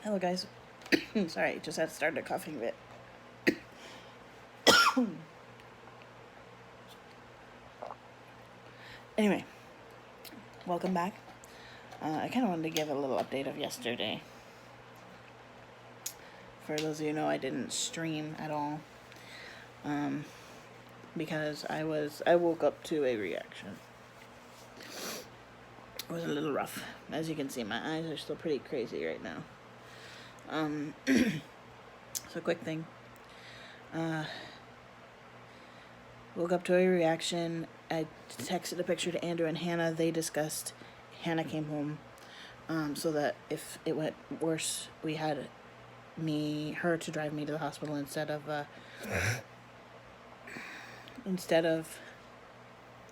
Hello, guys. Sorry, just had started a coughing fit. Anyway, welcome back. I kind of wanted to give a little update of yesterday. For those of you who know, I didn't stream at all because I woke up to a reaction. It was a little rough. As you can see, my eyes are still pretty crazy right now. So quick thing. Woke up to a reaction. I texted a picture to Andrew and Hannah. They discussed. Hannah came home so that if it went worse, we had her to drive me to the hospital instead of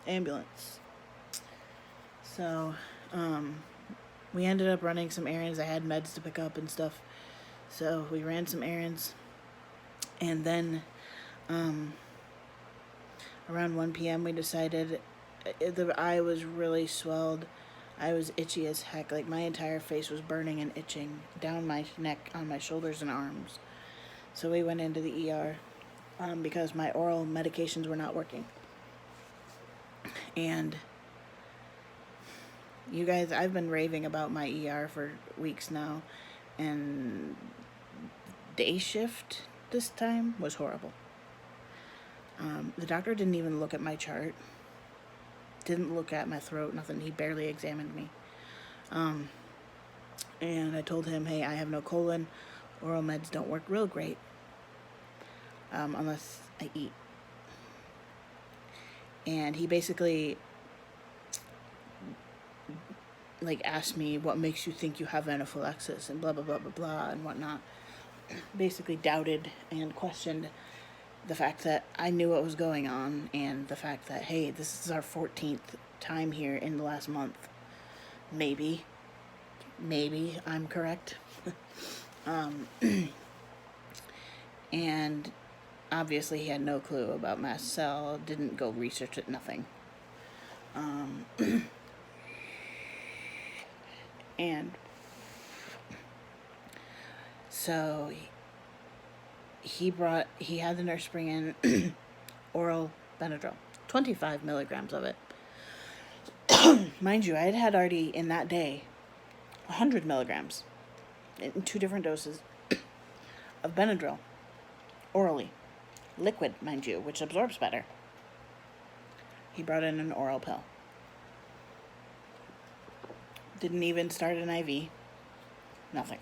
ambulance. So we ended up running some errands. I had meds to pick up and stuff, so we ran some errands, and then around 1 p.m. we decided the eye was really swelled. I was itchy as heck. Like, my entire face was burning and itching down my neck, on my shoulders and arms. So we went into the ER because my oral medications were not working. And you guys, I've been raving about my ER for weeks now, and day shift this time was horrible. The doctor didn't even look at my chart, didn't look at my throat, nothing. He barely examined me. And I told him, hey, I have no colon. Oral meds don't work real great unless I eat. And he basically asked me, what makes you think you have anaphylaxis, and blah blah blah blah blah and whatnot. Basically doubted and questioned the fact that I knew what was going on, and the fact that, hey, this is our 14th time here in the last month. Maybe I'm correct. And obviously he had no clue about mast cell, didn't go research it, nothing. And so he had the nurse bring in oral Benadryl, 25 milligrams of it. Mind you, I had already in that day 100 milligrams in 2 different doses of Benadryl, orally, liquid, mind you, which absorbs better. He brought in an oral pill. Didn't even start an IV. Nothing.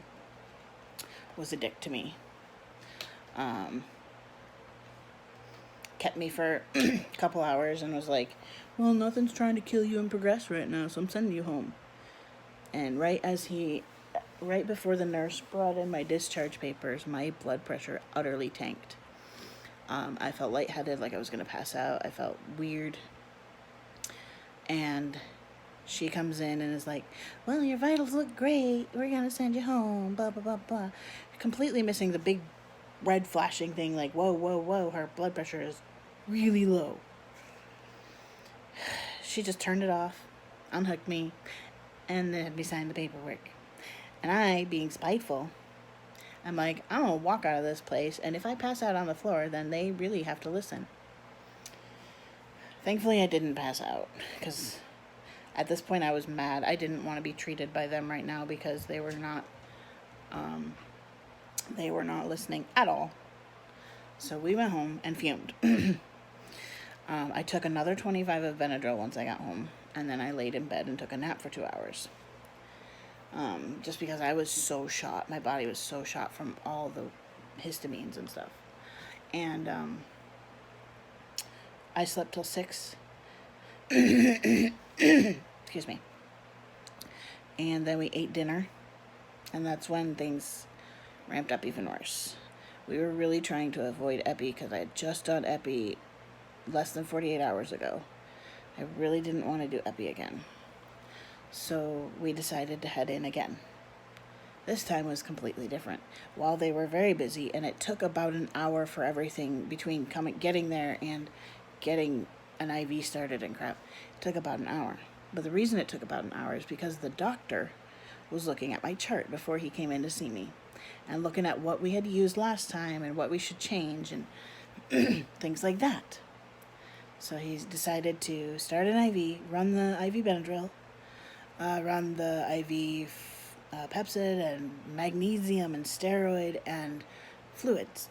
Was a dick to me. Kept me for a couple hours and was like, well, nothing's trying to kill you and progress right now, so I'm sending you home. And right before the nurse brought in my discharge papers, my blood pressure utterly tanked. I felt lightheaded, like I was going to pass out. I felt weird. And she comes in and is like, well, your vitals look great. We're going to send you home, blah, blah, blah, blah. Completely missing the big red flashing thing, like, whoa, whoa, whoa, her blood pressure is really low. She just turned it off, unhooked me, and then had me sign the paperwork. And I, being spiteful, I'm like, I'm going to walk out of this place, and if I pass out on the floor, then they really have to listen. Thankfully, I didn't pass out, because at this point I was mad. I didn't want to be treated by them right now because they were not listening at all. So we went home and fumed. I took another 25 of Benadryl once I got home, and then I laid in bed and took a nap for 2 hours. Just because I was so shot. My body was so shot from all the histamines and stuff. And I slept till 6. Excuse me. And then we ate dinner, and that's when things ramped up even worse. We were really trying to avoid epi because I had just done epi less than 48 hours ago. I really didn't want to do epi again. So we decided to head in again. This time was completely different. While they were very busy, and it took about an hour for everything between getting there and getting an IV started and crap, it took about an hour. But the reason it took about an hour is because the doctor was looking at my chart before he came in to see me and looking at what we had used last time and what we should change and things like that. So he's decided to start an IV, run the IV Benadryl, run the IV Pepsid and magnesium and steroid and fluids.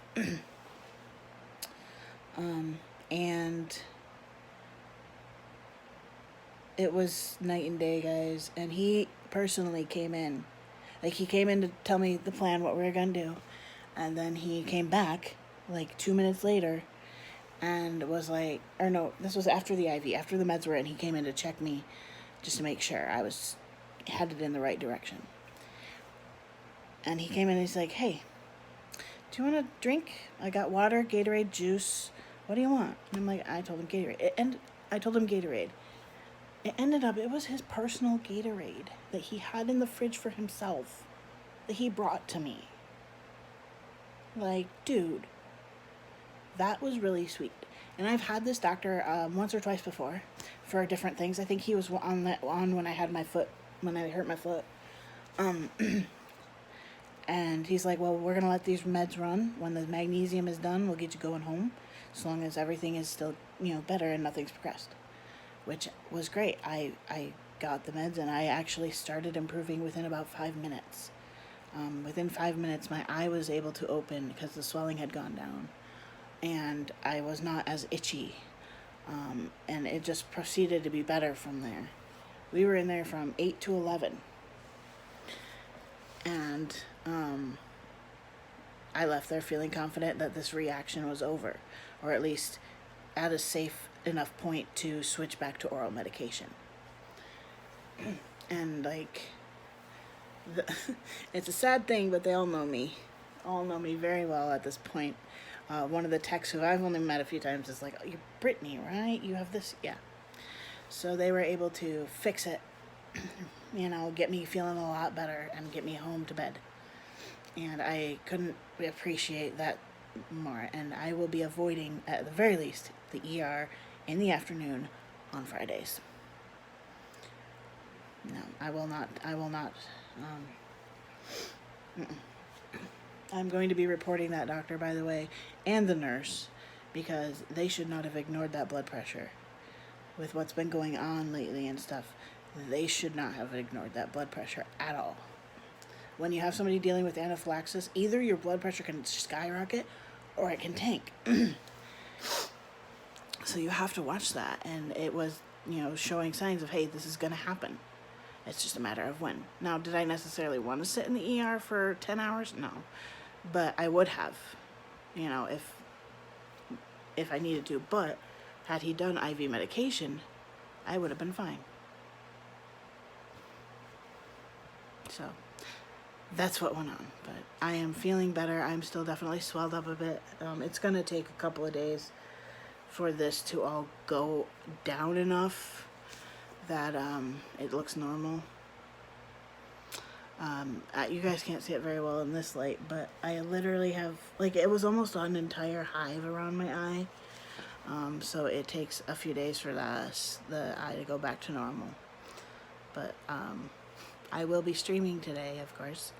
And it was night and day, guys. And he personally came in. Like, he came in to tell me the plan, what we were going to do. And then he came back, like, 2 minutes later and was like, or no, this was after the IV, after the meds were in. He came in to check me just to make sure I was headed in the right direction. And he came in and he's like, hey, do you want a drink? I got water, Gatorade, juice. What do you want? And I'm like, I told him Gatorade. I told him Gatorade. It ended up, it was his personal Gatorade that he had in the fridge for himself that he brought to me. Like, dude, that was really sweet. And I've had this doctor once or twice before for different things. I think he was on when I had my foot, when I hurt my foot. And he's like, well, we're going to let these meds run. When the magnesium is done, we'll get you going home, as long as everything is still, better and nothing's progressed. Which was great. I got the meds and I actually started improving within about 5 minutes. Within 5 minutes, my eye was able to open because the swelling had gone down. And I was not as itchy. And it just proceeded to be better from there. We were in there from 8 to 11. And I left there feeling confident that this reaction was over, or at least at a safe enough point to switch back to oral medication. And it's a sad thing, but they all know me very well at this point. One of the techs who I've only met a few times is like, oh, you're Brittany, right? You have this? Yeah. So they were able to fix it, get me feeling a lot better and get me home to bed. And I couldn't appreciate that more. And I will be avoiding, at the very least, the ER in the afternoon on Fridays. No, I will not. I'm going to be reporting that doctor, by the way, and the nurse, because they should not have ignored that blood pressure. With what's been going on lately and stuff, they should not have ignored that blood pressure at all. When you have somebody dealing with anaphylaxis, either your blood pressure can skyrocket or it can tank. So you have to watch that. And it was, showing signs of, hey, this is going to happen. It's just a matter of when. Now, did I necessarily want to sit in the ER for 10 hours? No. But I would have, if I needed to. But had he done IV medication, I would have been fine. So that's what went on. But I am feeling better. I'm still definitely swelled up a bit. It's going to take a couple of days for this to all go down enough that it looks normal. You guys can't see it very well in this light, but I literally have, it was almost an entire hive around my eye. So it takes a few days for the eye to go back to normal. But I will be streaming today, of course.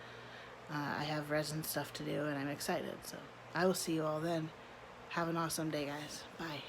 I have resin stuff to do, and I'm excited. So I will see you all then. Have an awesome day, guys. Bye.